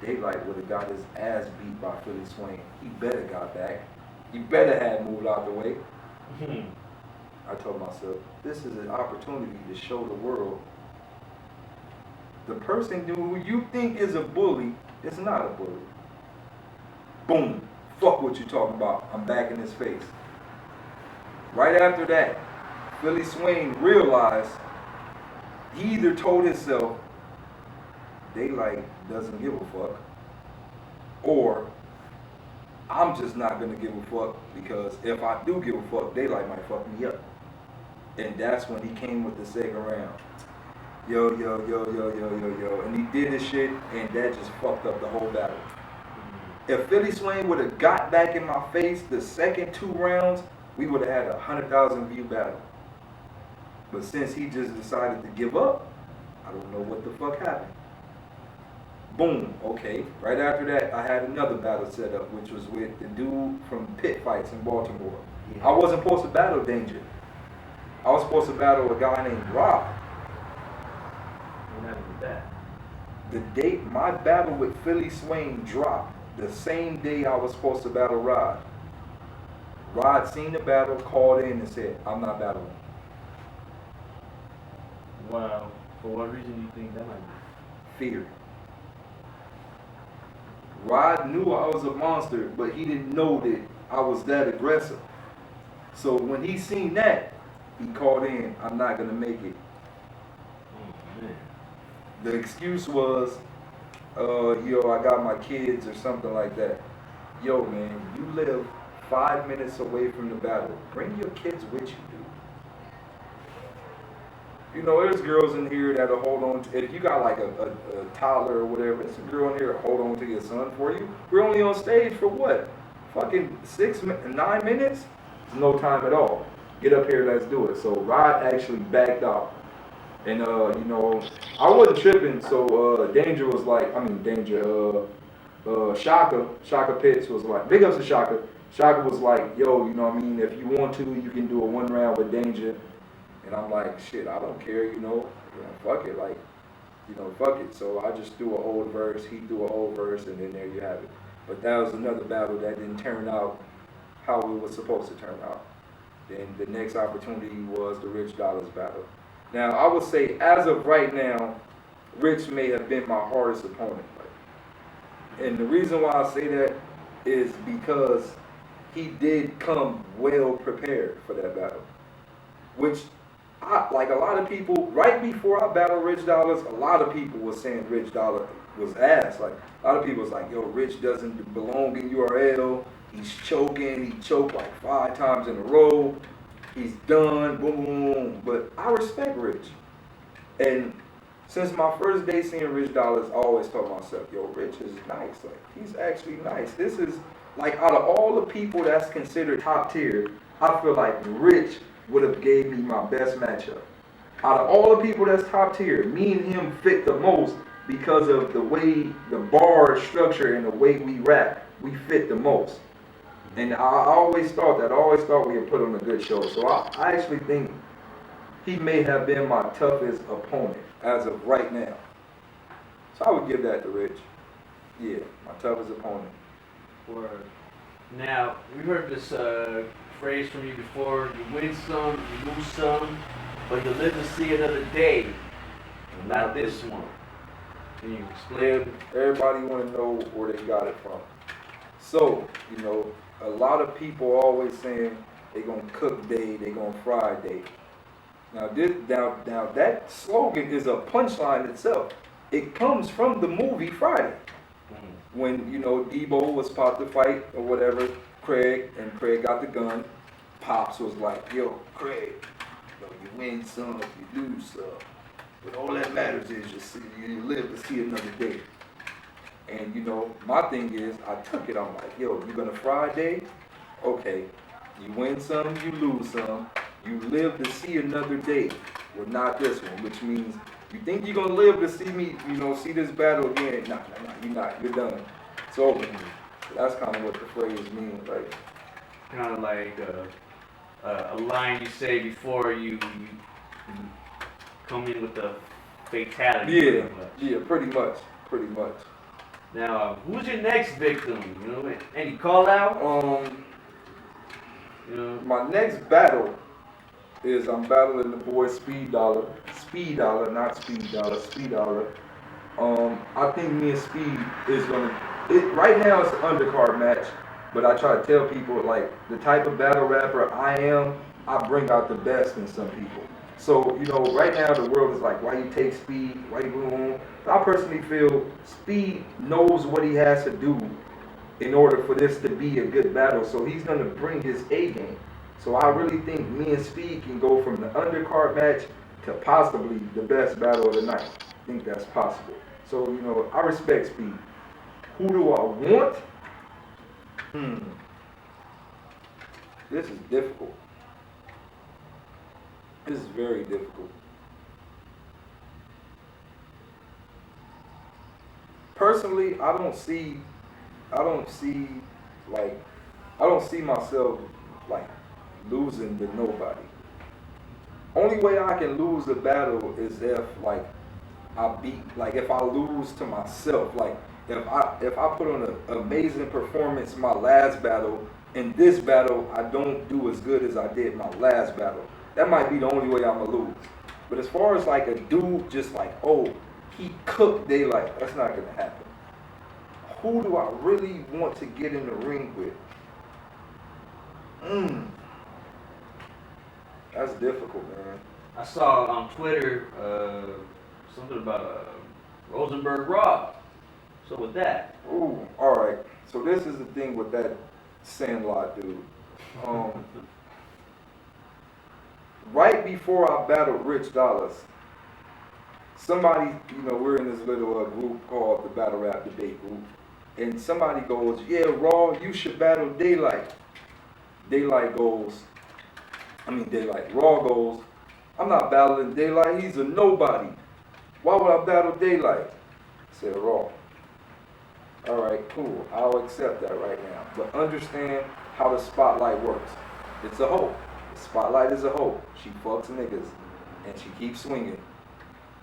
Daylight would have got his ass beat by Philly Swain. He better got back. He better have moved out the way. I told myself, this is an opportunity to show the world the person who you think is a bully is not a bully. Boom. Fuck what you talking about. I'm back in his face. Right after that, Philly Swain realized he either told himself Daylight doesn't give a fuck, or I'm just not gonna give a fuck, because if I do give a fuck, Daylight might fuck me up. And that's when he came with the second round. Yo, and he did his shit, and that just fucked up the whole battle. If Philly Swain would have got back in my face the second 2 rounds, we would have had a 100,000 view battle. But since he just decided to give up, I don't know what the fuck happened. Boom, okay. Right after that, I had another battle set up, which was with the dude from Pit Fights in Baltimore. I wasn't supposed to battle Danger. I was supposed to battle a guy named Rob. What happened with that? The date my battle with Philly Swain dropped, the same day I was supposed to battle Rod. Rod seen the battle, called in and said, I'm not battling. Wow. For what reason do you think that might be? Fear. Rod knew I was a monster, but he didn't know that I was that aggressive. So when he seen that, he called in, I'm not going to make it. Oh, man. The excuse was, yo, I got my kids or something like that. Yo, man, you live 5 minutes away from the battle. Bring your kids with you, dude. You know, there's girls in here that'll hold on to, if you got like a toddler or whatever, there's a girl in here to hold on to your son for you. We're only on stage for what? Fucking 9 minutes? It's no time at all. Get up here, let's do it. So Rod actually backed out. And, you know, I wasn't tripping, so Danger was like, Shaka Pitts was like, big ups to Shaka. Shaka was like, yo, you know what I mean, if you want to, you can do a 1 round with Danger. And I'm like, shit, I don't care, you know, fuck it, like, you know, fuck it. So I just threw a whole verse, he threw a whole verse, and then there you have it. But that was another battle that didn't turn out how it was supposed to turn out. Then the next opportunity was the Rich Dollars battle. Now, I would say, as of right now, Rich may have been my hardest opponent. And the reason why I say that is because he did come well prepared for that battle. Which, like a lot of people, right before I battled Rich Dollars, a lot of people was saying Rich Dollar was ass. Like, a lot of people was like, yo, Rich doesn't belong in URL. He's choking. He choked like 5 times in a row. He's done, boom, boom, boom. But I respect Rich. And since my first day seeing Rich Dollars, I always told myself, yo, Rich is nice. Like, he's actually nice. This is, like, out of all the people that's considered top tier, I feel like Rich would have gave me my best matchup. Out of all the people that's top tier, me and him fit the most because of the way the bar is structured and the way we rap. We fit the most. And I always thought that. I always thought we had put on a good show. So I actually think he may have been my toughest opponent as of right now. So I would give that to Rich. Yeah, my toughest opponent. Word. Now, we heard this phrase from you before: you win some, you lose some, but you live to see another day. Not this one. Can you explain? Everybody want to know where they got it from. So, you know, a lot of people always saying they gonna cook day, they gonna fry day. Now that slogan is a punchline itself. It comes from the movie Friday. When, you know, Debo was about to fight or whatever, Craig got the gun. Pops was like, yo, Craig, you know, you win some, you lose some. But all that matters is you live to see another day. And, you know, my thing is, I took it. I'm like, yo, you're going to fry a day? Okay. You win some, you lose some. You live to see another day. Well, not this one, which means you think you're going to live to see me, you know, see this battle again. Nah, you're not. You're done. It's over. That's kind of what the phrase means, like. Kind of like a line you say before you come in with the fatality. Yeah, pretty much. Now, who's your next victim? You know, any call out? You know, my next battle is I'm battling the boy DOLLA, not Speed Dollar. I think me and Speed is right now it's an undercard match, but I try to tell people, like, the type of battle rapper I am, I bring out the best in some people. So, you know, right now the world is like, why you take Speed? Why you boom? I personally feel Speed knows what he has to do in order for this to be a good battle. So he's going to bring his A game. So I really think me and Speed can go from the undercard match to possibly the best battle of the night. I think that's possible. So, you know, I respect Speed. Who do I want? This is difficult. This is very difficult. Personally, I don't see myself like losing to nobody. Only way I can lose a battle is if if I lose to myself. Like if I put on an amazing performance in my last battle, in this battle I don't do as good as I did my last battle. That might be the only way I'm gonna lose. But as far as like a dude just like, oh, he cooked Daylight, that's not gonna happen. Who do I really want to get in the ring with? That's difficult, man. I saw on Twitter something about Rosenberg Rob. So with that. Ooh, all right. So this is the thing with that Sandlot dude. Right before I battled Rich Dollars, somebody, you know, we're in this little group called the Battle Rap Debate Group, and somebody goes, yeah, Raw, you should battle Daylight. Raw goes, I'm not battling Daylight, he's a nobody. Why would I battle Daylight? I said, Raw. All right, cool, I'll accept that right now. But understand how the spotlight works. It's a hoe. The spotlight is a hoe. She fucks niggas, and she keeps swinging.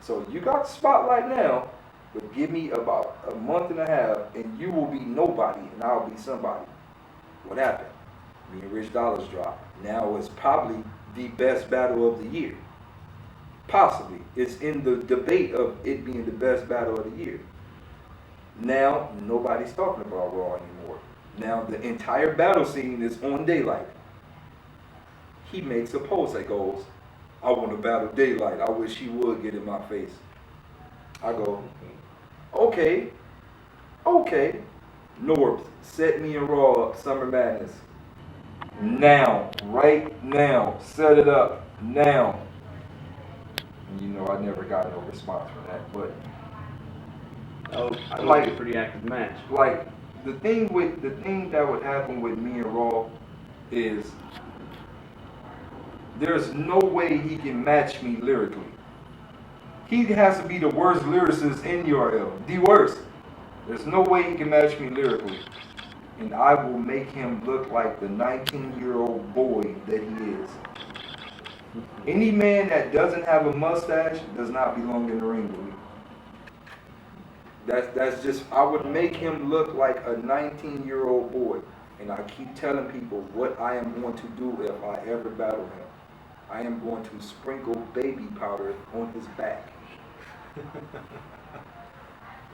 So you got the spotlight now, but give me about a month and a half, and you will be nobody, and I'll be somebody. What happened? Me and Rich Dollars dropped. Now it's probably the best battle of the year. Possibly. It's in the debate of it being the best battle of the year. Now, nobody's talking about Raw anymore. Now, the entire battle scene is on Daylight. He makes a post that goes, I want to battle Daylight. I wish he would get in my face. I go, okay. North, set me and Raw up, Summer Madness. Now, right now, set it up, now. And you know, I never got no response from that, but I like a pretty active match. Like the thing that would happen with me and Raw is there's no way he can match me lyrically. He has to be the worst lyricist in URL, the worst. There's no way he can match me lyrically. and I will make him look like the 19-year-old boy that he is. Any man that doesn't have a mustache does not belong in the ring with me. That's just, I would make him look like a 19-year-old boy. And I keep telling people what I am going to do if I ever battle him. I am going to sprinkle baby powder on his back.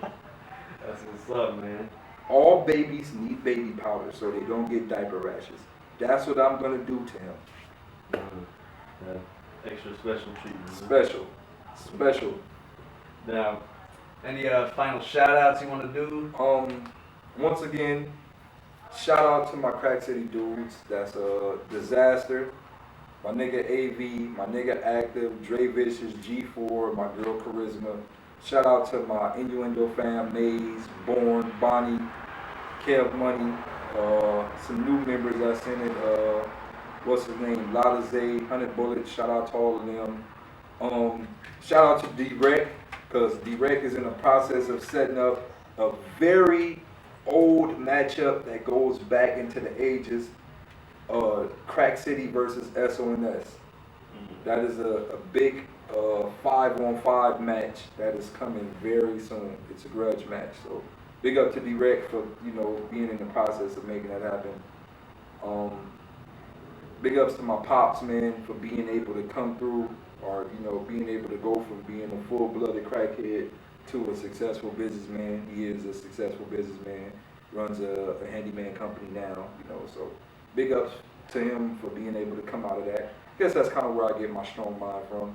That's what's up, man. All babies need baby powder so they don't get diaper rashes. That's what I'm going to do to him. Extra special treatment. Special. Special. Now, any final shout outs you want to do? Once again, shout out to my Crack City dudes. That's a Disaster, my nigga AV, my nigga Active, Dre Vicious, G4, my girl Charisma. Shout out to my Innuendo fam, Maze, Born, Bonnie, Kev Money, some new members I sent it, what's his name, Lotta Zay, 100 Bullets, shout out to all of them. Shout out to D-Rec, because D-Rec is in the process of setting up a very old matchup that goes back into the ages, Crack City versus SONS. That is a big 5-on-5 match that is coming very soon. It's a grudge match, so big up to D-Rec for, you know, being in the process of making that happen. Big ups to my pops, man, for being able to come through, or, you know, being able to go from being a full-blooded crackhead to a successful businessman. He is a successful businessman, runs a handyman company now, you know, so big ups to him for being able to come out of that. I guess that's kind of where I get my strong mind from.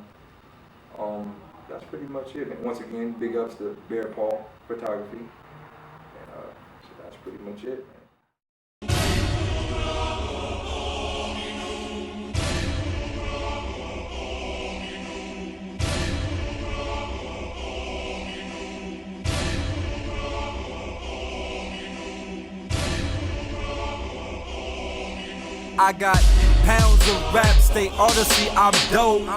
That's pretty much it, man. Once again, big ups to Bear Paul Photography, and so that's pretty much it, man. I got pounds of raps, they ought to see I'm dope.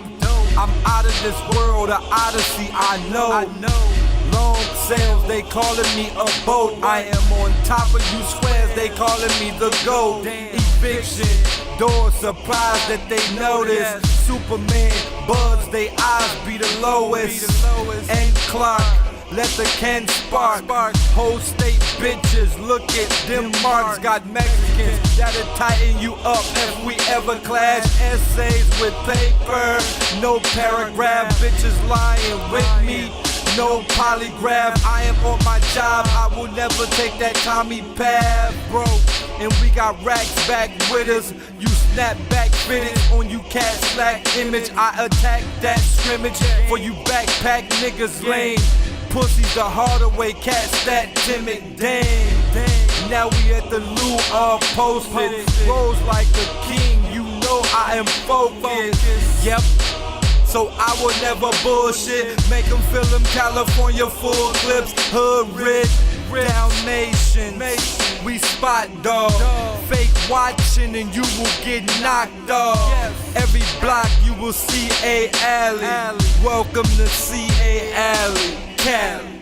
I'm out of this world, an odyssey, I know. Long sails, they calling me a boat. I am on top of you squares, they calling me the GOAT. Eviction, door surprised that they notice. Superman, buds, they eyes be the lowest. And Clark, let the can spark. Whole state bitches, look at them marks. Got Mexicans that'll tighten you up if we ever clash. Essays with paper, no paragraph. Bitches lying with me, no polygraph. I am on my job, I will never take that Tommy path, bro. And we got racks back with us. You snap back fitted on you cat slack image. I attack that scrimmage for you backpack niggas lame. Pussies the harder way, cats that timid, dang. Now we at the loo all posted. Rose like a king, you know I am focused. Yep, so I will never bullshit. Make them feel them California full clips. Hood rich, down nation. We spot dog. Fake watching and you will get knocked off. Every block you will see a alley. Welcome to CA Alley. Cali.